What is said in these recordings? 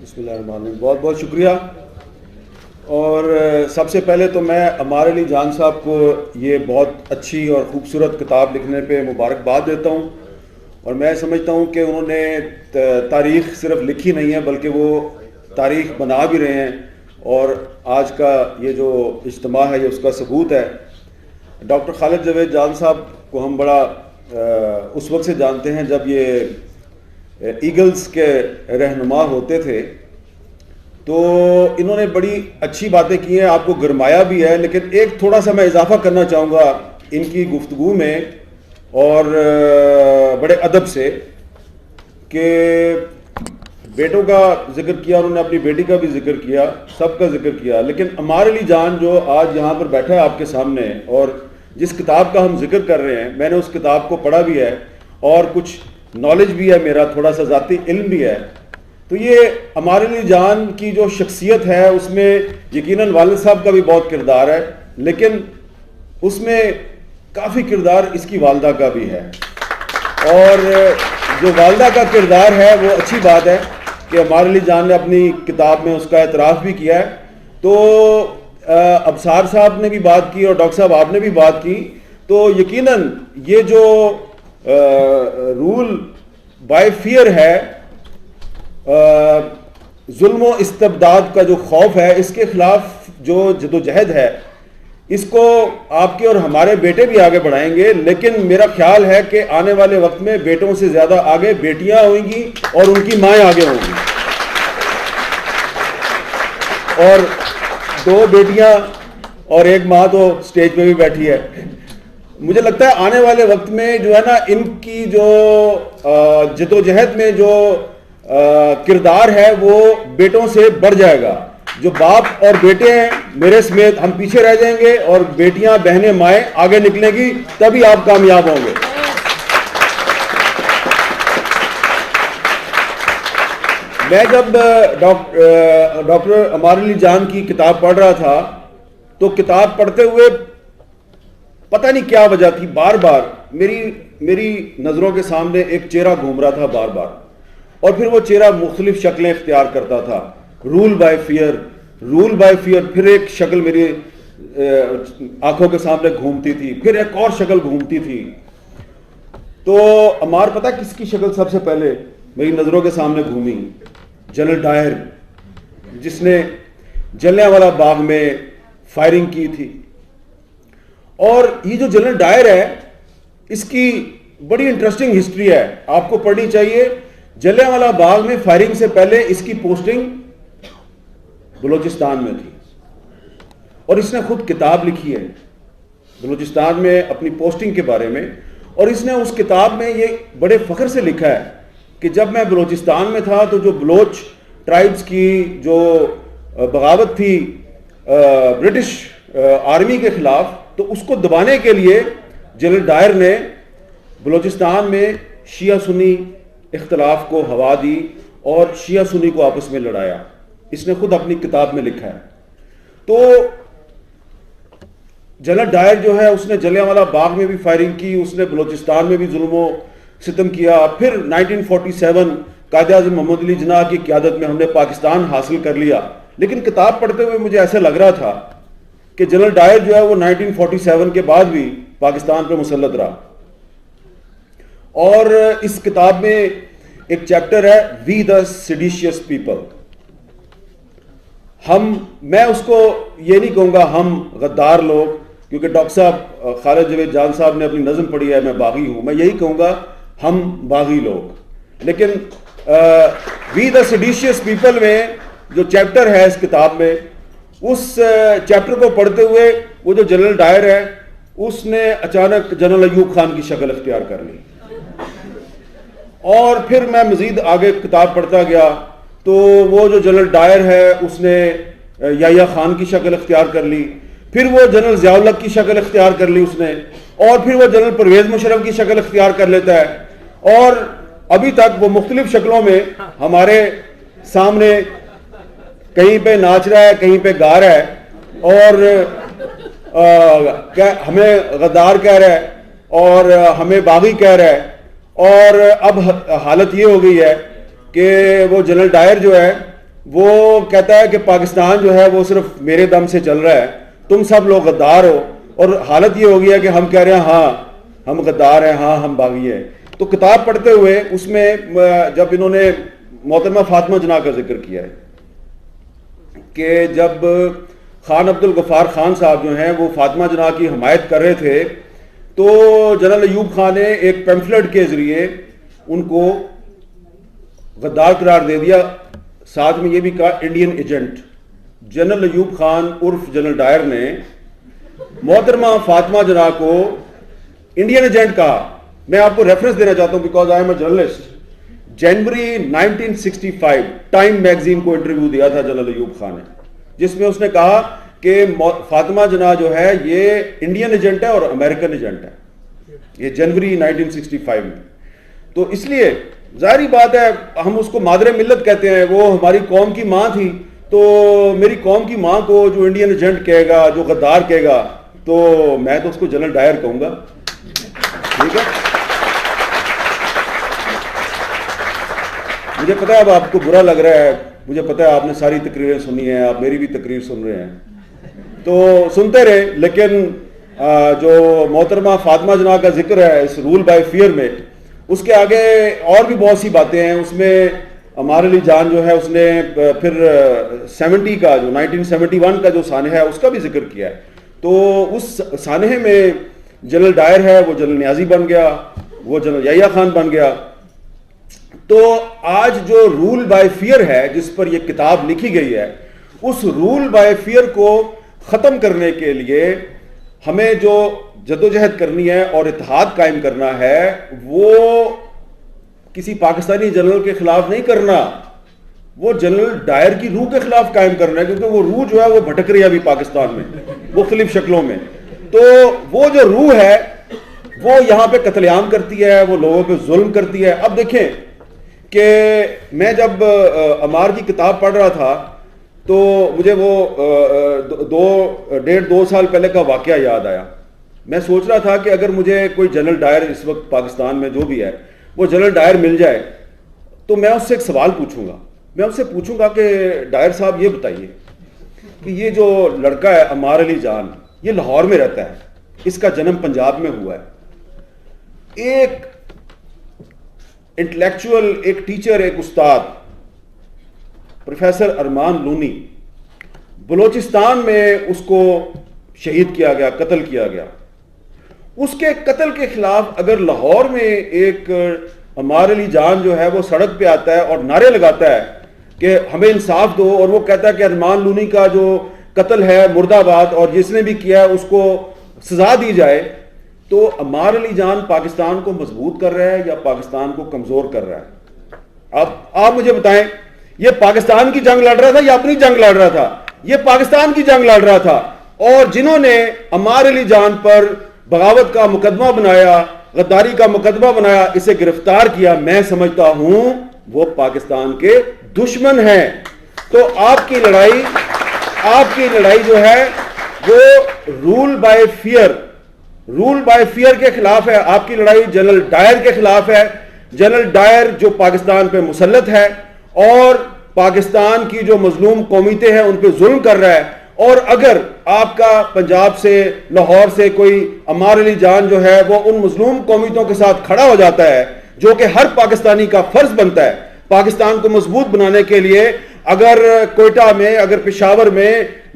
بسم اللہ الرحمن الرحیم. بہت بہت شکریہ. اور سب سے پہلے تو میں عمار علی جان صاحب کو یہ بہت اچھی اور خوبصورت کتاب لکھنے پہ مبارکباد دیتا ہوں. اور میں سمجھتا ہوں کہ انہوں نے تاریخ صرف لکھی نہیں ہے بلکہ وہ تاریخ بنا بھی رہے ہیں. اور آج کا یہ جو اجتماع ہے یہ اس کا ثبوت ہے. ڈاکٹر خالد جاوید جان صاحب کو ہم بڑا اس وقت سے جانتے ہیں جب یہ ایگلز کے رہنما ہوتے تھے. تو انہوں نے بڑی اچھی باتیں کی ہیں, آپ کو گرمایا بھی ہے. لیکن ایک تھوڑا سا میں اضافہ کرنا چاہوں گا ان کی گفتگو میں اور بڑے ادب سے, کہ بیٹوں کا ذکر کیا, انہوں نے اپنی بیٹی کا بھی ذکر کیا, سب کا ذکر کیا. لیکن عمار علی جان جو آج یہاں پر بیٹھا ہے آپ کے سامنے اور جس کتاب کا ہم ذکر کر رہے ہیں, میں نے اس کتاب کو پڑھا بھی ہے اور کچھ نالج بھی ہے, میرا تھوڑا سا ذاتی علم بھی ہے. تو یہ عمار علی جان کی جو شخصیت ہے اس میں یقیناً والد صاحب کا بھی بہت کردار ہے, لیکن اس میں کافی کردار اس کی والدہ کا بھی ہے. اور جو والدہ کا کردار ہے وہ اچھی بات ہے کہ عمار علی جان نے اپنی کتاب میں اس کا اعتراف بھی کیا ہے. تو ابصار صاحب نے بھی بات کی اور ڈاکٹر صاحب آپ نے بھی بات کی. تو یقیناً یہ جو رول بائی فیئر ہے, ظلم و استبداد کا جو خوف ہے, اس کے خلاف جو جدوجہد ہے, اس کو آپ کے اور ہمارے بیٹے بھی آگے بڑھائیں گے. لیکن میرا خیال ہے کہ آنے والے وقت میں بیٹوں سے زیادہ آگے بیٹیاں ہوئیں گی اور ان کی مائیں آگے ہوں گی. اور 2 بیٹیاں اور 1 ماں تو سٹیج پہ بھی بیٹھی ہے. مجھے لگتا ہے آنے والے وقت میں جو ہے نا, ان کی جو جدوجہد میں جو کردار ہے وہ بیٹوں سے بڑھ جائے گا. جو باپ اور بیٹے ہیں میرے سمیت, ہم پیچھے رہ جائیں گے اور بیٹیاں بہنیں مائیں آگے نکلیں گی, تبھی آپ کامیاب ہوں گے. میں جب ڈاکٹر عمار علی جان کی کتاب پڑھ رہا تھا تو کتاب پڑھتے ہوئے پتہ نہیں کیا وجہ تھی, بار بار میری نظروں کے سامنے ایک چہرہ گھوم رہا تھا بار بار, اور پھر وہ چہرہ مختلف شکلیں اختیار کرتا تھا. Rule by fear, rule by fear, پھر ایک شکل میری آنکھوں کے سامنے گھومتی تھی, پھر ایک اور شکل گھومتی تھی. تو عمار پتہ کس کی شکل سب سے پہلے میری نظروں کے سامنے گھومی؟ جنرل ڈائر, جس نے جلیانوالہ باغ میں فائرنگ کی تھی. اور یہ جو جنرل ڈائر ہے اس کی بڑی انٹرسٹنگ ہسٹری ہے, آپ کو پڑھنی چاہیے. جلیانوالہ باغ میں فائرنگ سے پہلے اس کی پوسٹنگ بلوچستان میں تھی, اور اس نے خود کتاب لکھی ہے بلوچستان میں اپنی پوسٹنگ کے بارے میں. اور اس نے اس کتاب میں یہ بڑے فخر سے لکھا ہے کہ جب میں بلوچستان میں تھا تو جو بلوچ ٹرائبز کی جو بغاوت تھی برٹش آرمی کے خلاف, تو اس کو دبانے کے لیے جنرل ڈائر نے بلوچستان میں شیعہ سنی اختلاف کو ہوا دی اور شیعہ سنی کو آپس میں لڑایا. اس نے خود اپنی کتاب میں لکھا ہے. تو جنرل ڈائر جو ہے اس نے جلیانوالہ باغ میں بھی فائرنگ کی, اس نے بلوچستان میں بھی ظلم و ستم کیا. پھر 1947 قائد اعظم محمد علی جناح کی قیادت میں ہم نے پاکستان حاصل کر لیا. لیکن کتاب پڑھتے ہوئے مجھے ایسا لگ رہا تھا کہ جنرل ڈائر جو ہے وہ 1947 کے بعد بھی پاکستان پہ مسلط رہا. اور اس کتاب میں ایک چیپٹر ہے وی دا سیڈیشیس پیپل. میں اس کو یہ نہیں کہوں گا ہم غدار لوگ, کیونکہ ڈاکٹر صاحب خالد جاوید جان صاحب نے اپنی نظم پڑھی ہے میں باغی ہوں, میں یہی کہوں گا ہم باغی لوگ. لیکن وی دا سیڈیشیس پیپل میں جو چیپٹر ہے اس کتاب میں, اس چیپٹر کو پڑھتے ہوئے وہ جو جنرل ڈائر ہے اس نے اچانک جنرل ایوب خان کی شکل اختیار کر لی. اور پھر میں مزید آگے کتاب پڑھتا گیا تو وہ جو جنرل ڈائر ہے اس نے یحییٰ خان کی شکل اختیار کر لی, پھر وہ جنرل ضیاء الحق کی شکل اختیار کر لی اس نے, اور پھر وہ جنرل پرویز مشرف کی شکل اختیار کر لیتا ہے. اور ابھی تک وہ مختلف شکلوں میں ہمارے سامنے کہیں پہ ناچ رہا ہے, کہیں پہ گا رہا ہے, اور ہمیں غدار کہہ رہا ہے اور ہمیں باغی کہہ رہا ہے. اور اب حالت یہ ہو گئی ہے کہ وہ جنرل ڈائر جو ہے وہ کہتا ہے کہ پاکستان جو ہے وہ صرف میرے دم سے چل رہا ہے, تم سب لوگ غدار ہو, اور حالت یہ ہو گئی ہے کہ ہم کہہ رہے ہیں ہاں ہم غدار ہیں, ہاں ہم باغی ہیں. تو کتاب پڑھتے ہوئے اس میں جب انہوں نے محترمہ فاطمہ جناح کا ذکر کیا ہے کہ جب خان عبد الغفار خان صاحب جو ہیں وہ فاطمہ جناح کی حمایت کر رہے تھے, تو جنرل ایوب خان نے ایک پیمفلٹ کے ذریعے ان کو غدار قرار دے دیا, ساتھ میں یہ بھی کہا Indian agent. General Ayub Khan عرف جنرل ڈائر نے محترمہ فاطمہ جناح کو انڈین ایجنٹ کہا. میں آپ کو ریفرنس دینا چاہتا ہوں because I am a journalist. January 1965 time magazine کو انٹرویو دیا تھا جنرل ایوب خان نے, جس میں اس نے کہا کہ فاطمہ جناح جو ہے یہ انڈین ایجنٹ ہے اور امریکن ایجنٹ ہے. یہ جنوری 1965 میں. تو اس لیے ظاہری بات ہے ہم اس کو مادر ملت کہتے ہیں, وہ ہماری قوم کی ماں تھی, تو میری قوم کی ماں کو جو انڈین ایجنٹ کہے گا, جو غدار کہے گا, تو میں تو اس کو جنرل ڈائر کہوں گا. ٹھیک ہے, مجھے پتا ہے اب آپ کو برا لگ رہا ہے, مجھے پتا ہے آپ نے ساری تقریریں سنی ہیں, آپ میری بھی تقریر سن رہے ہیں, تو سنتے رہے. لیکن جو محترمہ فاطمہ جناح کا ذکر ہے اس رول بائی فیئر میں, اس کے آگے اور بھی بہت سی باتیں ہیں. اس میں عمار علی جان جو ہے اس نے پھر 70 کا جو 1971 کا جو سانحہ ہے اس کا بھی ذکر کیا ہے. تو اس سانحے میں جنرل ڈائر ہے وہ جنرل نیازی بن گیا, وہ جنرل یحییٰ خان بن گیا. تو آج جو رول بائی فیئر ہے جس پر یہ کتاب لکھی گئی ہے, اس رول بائی فیئر کو ختم کرنے کے لیے ہمیں جو جدوجہد کرنی ہے اور اتحاد قائم کرنا ہے, وہ کسی پاکستانی جنرل کے خلاف نہیں کرنا, وہ جنرل ڈائر کی روح کے خلاف قائم کرنا ہے, کیونکہ وہ روح جو ہے وہ بھٹک رہی ہے ابھی پاکستان میں مختلف شکلوں میں. تو وہ جو روح ہے وہ یہاں پہ قتل عام کرتی ہے, وہ لوگوں پہ ظلم کرتی ہے. اب دیکھیں کہ میں جب عمار کی کتاب پڑھ رہا تھا تو مجھے وہ 1.5-2 سال پہلے کا واقعہ یاد آیا. میں سوچ رہا تھا کہ اگر مجھے کوئی جنرل ڈائر اس وقت پاکستان میں جو بھی ہے وہ جنرل ڈائر مل جائے تو میں اس سے ایک سوال پوچھوں گا. میں اس سے پوچھوں گا کہ ڈائر صاحب یہ بتائیے کہ یہ جو لڑکا ہے عمار علی جان, یہ لاہور میں رہتا ہے, اس کا جنم پنجاب میں ہوا ہے, ایک انٹلیکچوئل, ایک ٹیچر, ایک استاد پروفیسر ارمان لونی, بلوچستان میں اس کو شہید کیا گیا, قتل کیا گیا. اس کے قتل کے خلاف اگر لاہور میں ایک عمار علی جان جو ہے وہ سڑک پہ آتا ہے اور نعرے لگاتا ہے کہ ہمیں انصاف دو, اور وہ کہتا ہے کہ ارمان لونی کا جو قتل ہے مرد آباد اور جس نے بھی کیا ہے اس کو سزا دی جائے, تو عمار علی جان پاکستان کو مضبوط کر رہا ہے یا پاکستان کو کمزور کر رہا ہے؟ اب آپ مجھے بتائیں, یہ پاکستان کی جنگ لڑ رہا تھا یا اپنی جنگ لڑ رہا تھا؟ یہ پاکستان کی جنگ لڑ رہا تھا. اور جنہوں نے عمار علی جان پر بغاوت کا مقدمہ بنایا, غداری کا مقدمہ بنایا, اسے گرفتار کیا, میں سمجھتا ہوں وہ پاکستان کے دشمن ہیں. تو آپ کی لڑائی جو ہے وہ رول بائی فیئر کے خلاف ہے. آپ کی لڑائی جنرل ڈائر کے خلاف ہے. جنرل ڈائر جو پاکستان پہ مسلط ہے اور پاکستان کی جو مظلوم قومیتیں ہیں ان پہ ظلم کر رہا ہے. اور اگر آپ کا پنجاب سے, لاہور سے کوئی عمار علی جان جو ہے وہ ان مظلوم قومیتوں کے ساتھ کھڑا ہو جاتا ہے, جو کہ ہر پاکستانی کا فرض بنتا ہے پاکستان کو مضبوط بنانے کے لیے, اگر کوئٹہ میں, اگر پشاور میں,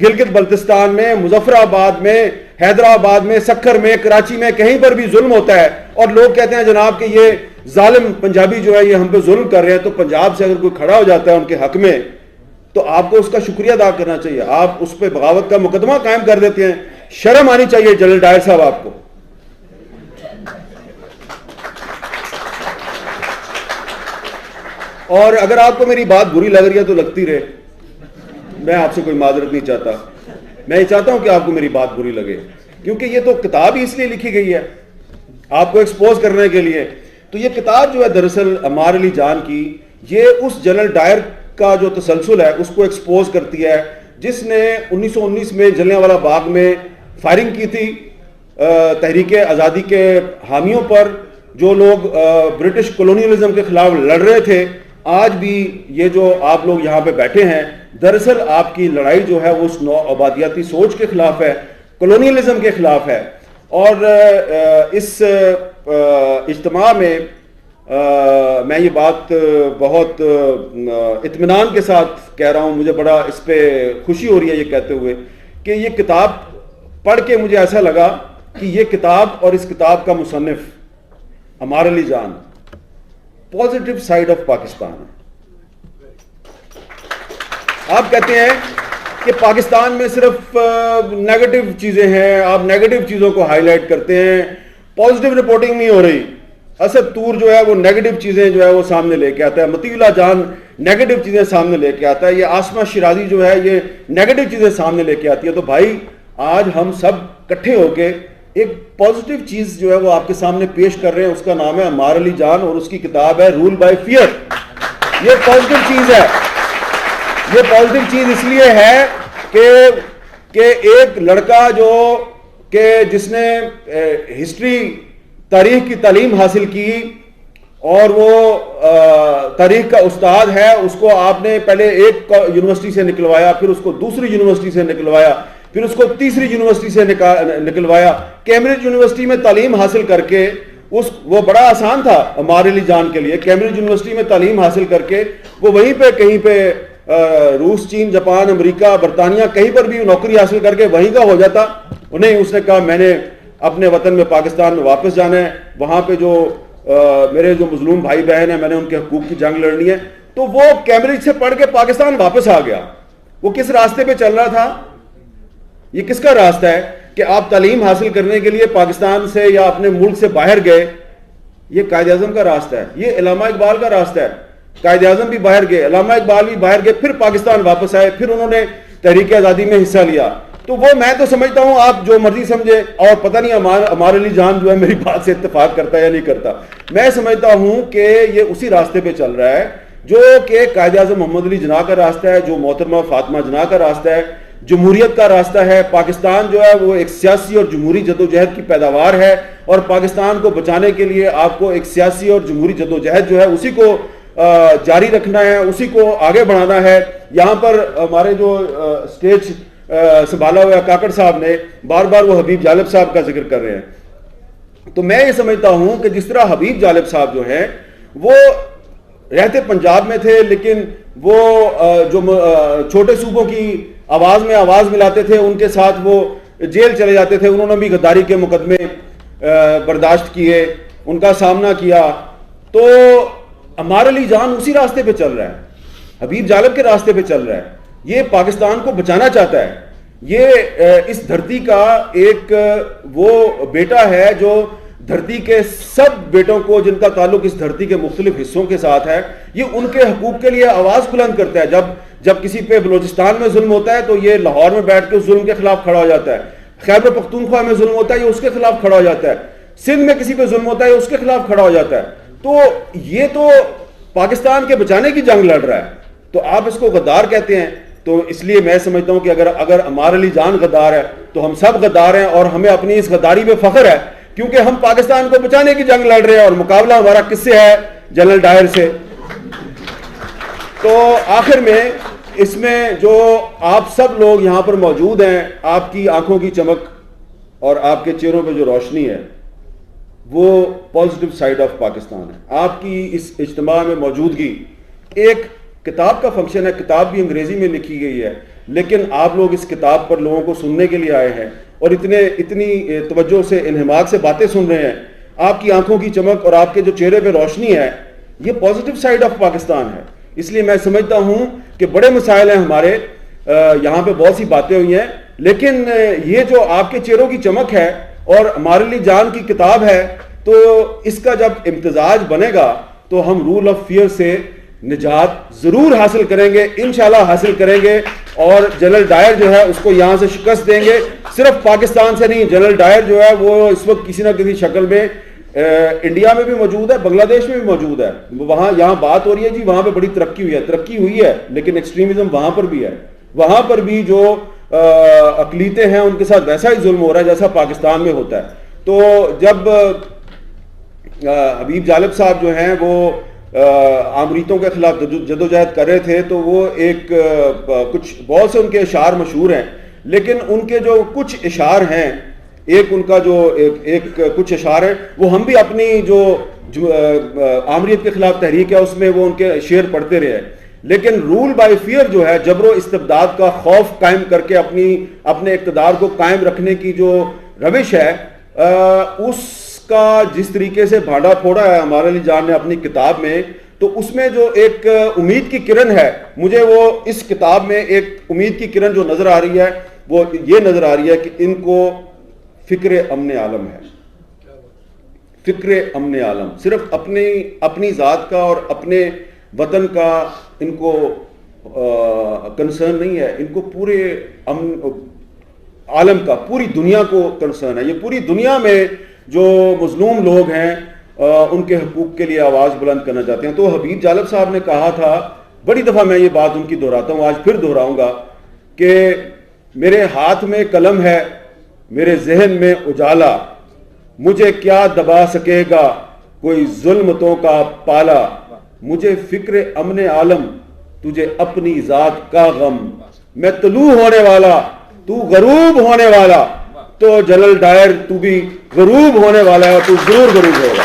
گلگت بلتستان میں, مظفر آباد میں, حیدرآباد میں, سکھر میں, کراچی میں کہیں پر بھی ظلم ہوتا ہے اور لوگ کہتے ہیں جناب کہ یہ ظالم پنجابی جو ہے یہ ہم پہ ظلم کر رہے ہیں, تو پنجاب سے اگر کوئی کھڑا ہو جاتا ہے ان کے حق میں تو آپ کو اس کا شکریہ ادا کرنا چاہیے. آپ اس پہ بغاوت کا مقدمہ قائم کر دیتے ہیں. شرم آنی چاہیے جنرل ڈائر صاحب آپ کو. اور اگر آپ کو میری بات بری لگ رہی ہے تو لگتی رہے, میں آپ سے کوئی معذرت نہیں چاہتا. میں یہ چاہتا ہوں کہ آپ کو میری بات بری لگے, کیونکہ یہ تو کتاب ہی اس لیے لکھی گئی ہے آپ کو ایکسپوز کرنے کے لیے. تو یہ کتاب جو ہے دراصل عمار علی جان کی, یہ اس جنرل ڈائر کا جو تسلسل ہے اس کو ایکسپوز کرتی ہے جس نے 1919 میں جلیانوالہ باغ میں فائرنگ کی تھی تحریک آزادی کے حامیوں پر, جو لوگ برٹش کولونیلزم کے خلاف لڑ رہے تھے. آج بھی یہ جو آپ لوگ یہاں پہ بیٹھے ہیں دراصل آپ کی لڑائی جو ہے وہ اس نو آبادیاتی سوچ کے خلاف ہے, کولونیلزم کے خلاف ہے. اور اس اجتماع میں میں یہ بات بہت اطمینان کے ساتھ کہہ رہا ہوں, مجھے بڑا اس پہ خوشی ہو رہی ہے یہ کہتے ہوئے کہ یہ کتاب پڑھ کے مجھے ایسا لگا کہ یہ کتاب اور اس کتاب کا مصنف عمار علی جان پازیٹیو سائیڈ آف پاکستان ہے. آپ کہتے ہیں کہ پاکستان میں صرف نیگیٹو چیزیں ہیں, آپ نیگیٹو چیزوں کو ہائی لائٹ کرتے ہیں, پازیٹیو رپورٹنگ نہیں ہو رہی. اسد طور جو ہے وہ نیگیٹو چیزیں جو ہے وہ سامنے لے کے آتا ہے, مطیع اللہ جان نیگیٹو چیزیں سامنے لے کے آتا ہے, یہ آسمہ شیرازی جو ہے یہ نیگیٹو چیزیں سامنے لے کے آتی ہے. تو بھائی آج ہم سب اکٹھے ہو کے ایک پازیٹیو چیز جو ہے وہ آپ کے سامنے پیش کر رہے ہیں, اس کا نام ہے عمار علی جان اور اس کی کتاب ہے رول بائی فیئر. یہ پازیٹیو چیز ہے. یہ پازیٹیو چیز اس لیے ہے کہ ایک لڑکا جو کہ جس نے ہسٹری تاریخ کی تعلیم حاصل کی اور وہ تاریخ کا استاد ہے, اس کو آپ نے پہلے ایک یونیورسٹی سے نکلوایا, پھر اس کو دوسری یونیورسٹی سے نکلوایا, پھر اس کو تیسری یونیورسٹی سے نکلوایا. کیمبرج یونیورسٹی میں تعلیم حاصل کر کے وہ بڑا آسان تھا عمار علی جان کے لیے. کیمبرج یونیورسٹی میں تعلیم حاصل کر کے وہ وہیں پہ کہیں پہ روس, چین, جاپان, امریکہ, برطانیہ کہیں پر بھی نوکری حاصل کر کے وہیں کا ہو جاتا. انہیں اس نے کہا میں نے اپنے وطن میں پاکستان میں واپس جانا ہے, وہاں پہ جو میرے جو مظلوم بھائی بہن ہیں میں نے ان کے حقوق کی جنگ لڑنی ہے. تو وہ کیمبرج سے پڑھ کے پاکستان واپس آ گیا. وہ کس راستے پہ چل رہا تھا؟ یہ کس کا راستہ ہے کہ آپ تعلیم حاصل کرنے کے لیے پاکستان سے یا اپنے ملک سے باہر گئے؟ یہ قائد اعظم کا راستہ ہے, یہ علامہ اقبال کا راستہ ہے. قائد اعظم بھی باہر گئے, علامہ اقبال بھی باہر گئے, پھر پاکستان واپس آئے, پھر انہوں نے تحریک آزادی میں حصہ لیا. تو وہ میں تو سمجھتا ہوں آپ جو مرضی سمجھے, اور پتہ نہیں عمار علی جان جو ہے میری بات سے اتفاق کرتا ہے یا نہیں کرتا. میں سمجھتا ہوں کہ یہ اسی راستے پہ چل رہا ہے جو کہ قائد اعظم محمد علی جناح کا راستہ ہے, جو محترمہ فاطمہ جناح کا راستہ ہے, جمہوریت کا راستہ ہے. پاکستان جو ہے وہ ایک سیاسی اور جمہوری جدوجہد کی پیداوار ہے, اور پاکستان کو بچانے کے لیے آپ کو ایک سیاسی اور جمہوری جدوجہد جو ہے اسی کو جاری رکھنا ہے, اسی کو آگے بڑھانا ہے. یہاں پر ہمارے جو اسٹیج سنبھالا ہوا کاکڑ صاحب نے بار بار وہ حبیب جالب صاحب کا ذکر کر رہے ہیں. تو میں یہ سمجھتا ہوں کہ جس طرح حبیب جالب صاحب جو ہیں وہ رہتے پنجاب میں تھے, لیکن وہ جو چھوٹے صوبوں کی آواز میں آواز ملاتے تھے, ان کے ساتھ وہ جیل چلے جاتے تھے. انہوں نے بھی غداری کے مقدمے برداشت کیے, ان کا سامنا کیا. تو عمار علی جان اسی راستے پہ چل رہا ہے, حبیب جالب کے راستے پہ چل رہا ہے. یہ پاکستان کو بچانا چاہتا ہے. یہ اس دھرتی کا ایک وہ بیٹا ہے جو دھرتی کے سب بیٹوں کو جن کا تعلق اس دھرتی کے مختلف حصوں کے ساتھ ہے, یہ ان کے حقوق کے لیے آواز بلند کرتا ہے. جب کسی پہ بلوچستان میں ظلم ہوتا ہے تو یہ لاہور میں بیٹھ کے اس ظلم کے خلاف کھڑا ہو جاتا ہے. خیبر پختونخوا میں ظلم ہوتا ہے یہ اس کے خلاف کھڑا ہو جاتا ہے. سندھ میں کسی پہ ظلم ہوتا ہے اس کے خلاف کھڑا ہو جاتا ہے. تو یہ تو پاکستان کے بچانے کی جنگ لڑ رہا ہے. تو آپ اس کو غدار کہتے ہیں. تو اس لیے میں سمجھتا ہوں کہ اگر عمار علی جان غدار ہے تو ہم سب غدار ہیں, اور ہمیں اپنی اس غداری پہ فخر ہے, کیونکہ ہم پاکستان کو بچانے کی جنگ لڑ رہے ہیں, اور مقابلہ ہمارا کس سے ہے؟ جنرل ڈائر سے. تو آخر میں اس میں جو آپ سب لوگ یہاں پر موجود ہیں, آپ کی آنکھوں کی چمک اور آپ کے چہروں پہ جو روشنی ہے وہ پازیٹیو سائیڈ آف پاکستان ہے. آپ کی اس اجتماع میں موجودگی ایک کتاب کا فنکشن ہے. کتاب بھی انگریزی میں لکھی گئی ہے, لیکن آپ لوگ اس کتاب پر لوگوں کو سننے کے لیے آئے ہیں اور اتنی توجہ سے انہماک سے باتیں سن رہے ہیں. آپ کی آنکھوں کی چمک اور آپ کے جو چہرے پہ روشنی ہے یہ پازیٹیو سائیڈ آف پاکستان ہے. اس لیے میں سمجھتا ہوں کہ بڑے مسائل ہیں ہمارے, یہاں پہ بہت سی باتیں ہوئی ہیں, لیکن یہ جو آپ کے چہروں کی چمک ہے اور عمار علی جان کی کتاب ہے, تو اس کا جب امتزاج بنے گا تو ہم رول آف فیئر سے نجات ضرور حاصل کریں گے, انشاءاللہ حاصل کریں گے. اور جنرل ڈائر جو ہے اس کو یہاں سے شکست دیں گے, صرف پاکستان سے نہیں. جنرل ڈائر جو ہے وہ اس وقت کسی نہ کسی شکل میں انڈیا میں بھی موجود ہے, بنگلہ دیش میں بھی موجود ہے. وہاں یہاں بات ہو رہی ہے جی وہاں پہ بڑی ترقی ہوئی ہے, لیکن ایکسٹریمزم وہاں پر بھی ہے. وہاں پر بھی جو اقلیتیں ہیں ان کے ساتھ ویسا ہی ظلم ہو رہا ہے جیسا پاکستان میں ہوتا ہے. تو جب حبیب جالب صاحب جو ہیں وہ آمریتوں کے خلاف جدوجہد کر رہے تھے، تو وہ ایک کچھ بہت سے ان کے اشعار مشہور ہیں، لیکن ان کے جو کچھ اشعار ہیں، ایک ان کا جو ایک کچھ اشعار ہیں، وہ ہم بھی اپنی جو آمریت کے خلاف تحریک ہے اس میں وہ ان کے شعر پڑھتے رہے، لیکن رول بائی فیئر جو ہے، جبر و استبداد کا خوف قائم کر کے اپنے اقتدار کو قائم رکھنے کی جو روش ہے، اس کا جس طریقے سے بھانڈا پھوڑا ہے ہمارے علی جان نے اپنی کتاب میں، تو اس میں جو ایک امید کی کرن ہے، مجھے وہ اس کتاب میں ایک امید کی کرن جو نظر آ رہی ہے وہ یہ نظر آ رہی ہے کہ ان کو فکر امن عالم ہے، فکر امن عالم، صرف اپنی ذات کا اور اپنے وطن کا ان کو کنسرن نہیں ہے، ان کو پورے عالم کا، پوری دنیا کو کنسرن ہے۔ یہ پوری دنیا میں جو مظلوم لوگ ہیں ان کے حقوق کے لیے آواز بلند کرنا چاہتے ہیں۔ تو حبیب جالب صاحب نے کہا تھا، بڑی دفعہ میں یہ بات ان کی دہراتا ہوں، آج پھر دہراؤں گا، کہ میرے ہاتھ میں قلم ہے، میرے ذہن میں اجالا، مجھے کیا دبا سکے گا کوئی ظلمتوں کا پالا، مجھے فکر امن عالم، تجھے اپنی ذات کا غم، میں طلوع ہونے والا تو غروب ہونے والا، تو جلل دائر تو بھی غروب ہونے والا ہے اور تو ضرور غروب ہوگا۔